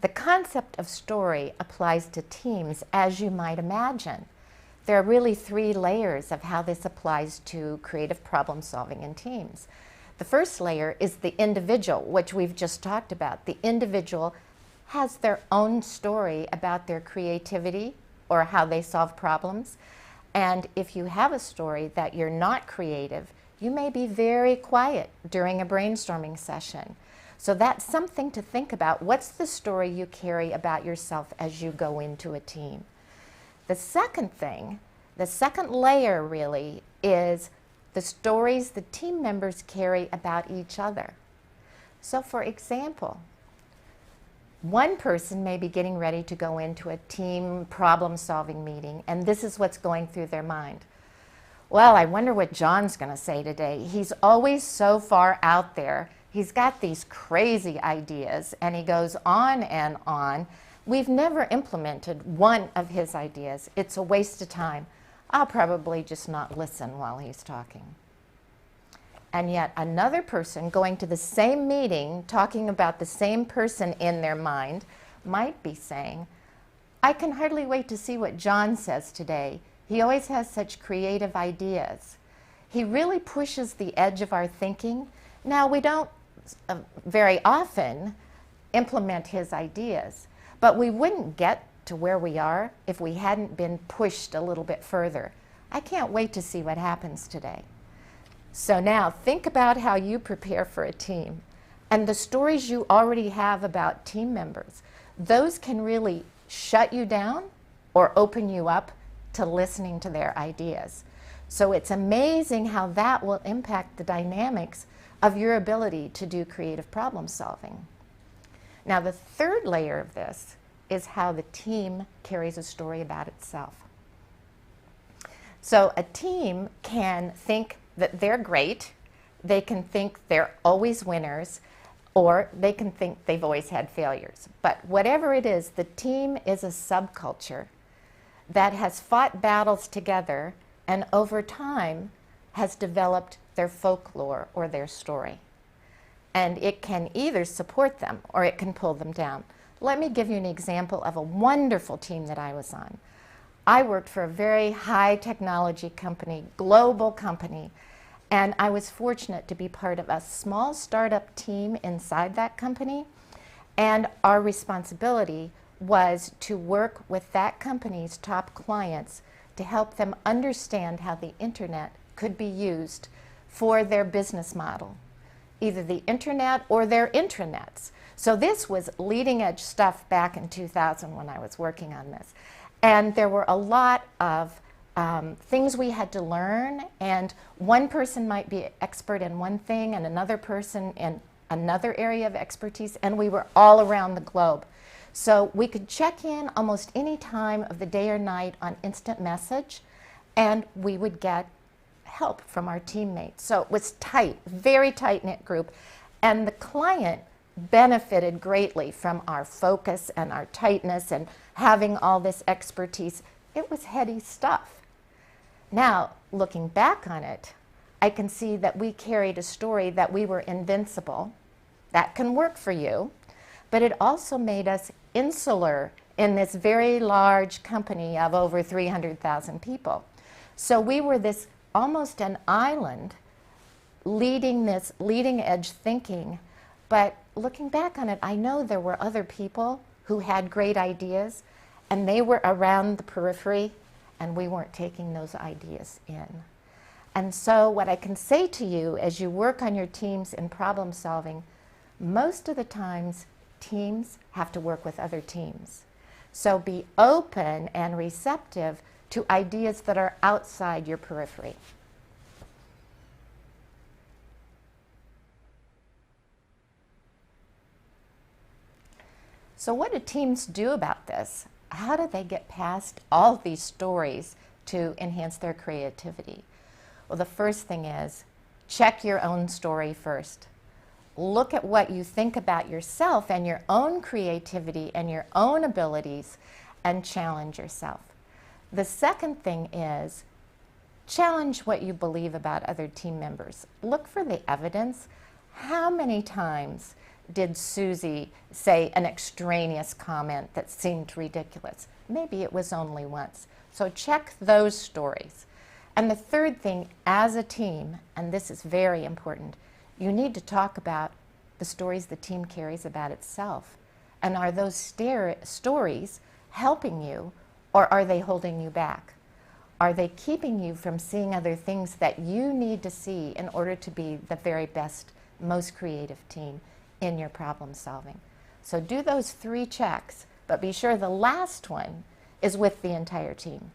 The concept of story applies to teams, as you might imagine. There are really three layers of how this applies to creative problem solving in teams. The first layer is the individual, which we've just talked about. The individual has their own story about their creativity or how they solve problems. And if you have a story that you're not creative, you may be very quiet during a brainstorming session. So that's something to think about. What's the story you carry about yourself as you go into a team? The second thing, the second layer really, is the stories the team members carry about each other. So for example, one person may be getting ready to go into a team problem-solving meeting, and this is what's going through their mind. Well, I wonder what John's going to say today. He's always so far out there. He's got these crazy ideas, and he goes on and on. We've never implemented one of his ideas. It's a waste of time. I'll probably just not listen while he's talking. And yet another person going to the same meeting, talking about the same person in their mind, might be saying, I can hardly wait to see what John says today. He always has such creative ideas. He really pushes the edge of our thinking. Now, we don't very often implement his ideas, but we wouldn't get to where we are if we hadn't been pushed a little bit further. I can't wait to see what happens today. So now think about how you prepare for a team and the stories you already have about team members. Those can really shut you down or open you up to listening to their ideas. So it's amazing how that will impact the dynamics of your ability to do creative problem solving. Now, the third layer of this is how the team carries a story about itself. So a team can think that they're great, they can think they're always winners, or they can think they've always had failures. But whatever it is, the team is a subculture that has fought battles together and over time has developed their folklore or their story. And it can either support them or it can pull them down. Let me give you an example of a wonderful team that I was on. I worked for a very high technology company, global company, and I was fortunate to be part of a small startup team inside that company. And our responsibility was to work with that company's top clients to help them understand how the internet could be used for their business model, either the internet or their intranets. So this was leading edge stuff back in 2000 when I was working on this. And there were a lot of things we had to learn, and one person might be expert in one thing and another person in another area of expertise, and we were all around the globe. So we could check in almost any time of the day or night on instant message, and we would get help from our teammates. So it was tight, very tight-knit group, and the client benefited greatly from our focus and our tightness and having all this expertise. It was heady stuff. Now, looking back on it, I can see that we carried a story that we were invincible. That can work for you, but it also made us insular in this very large company of over 300,000 people. So we were this almost an island leading this leading edge thinking, but looking back on it, I know there were other people who had great ideas and they were around the periphery and we weren't taking those ideas in. And so what I can say to you as you work on your teams in problem solving, most of the times teams have to work with other teams. So be open and receptive to ideas that are outside your periphery. So what do teams do about this? How do they get past all of these stories to enhance their creativity? Well, the first thing is check your own story first. Look at what you think about yourself and your own creativity and your own abilities and challenge yourself. The second thing is challenge what you believe about other team members. Look for the evidence. How many times did Susie say an extraneous comment that seemed ridiculous? Maybe it was only once. So check those stories. And the third thing, as a team, and this is very important, you need to talk about the stories the team carries about itself. And are those stories helping you, or are they holding you back? Are they keeping you from seeing other things that you need to see in order to be the very best, most creative team in your problem solving? So do those 3 checks, but be sure the last one is with the entire team.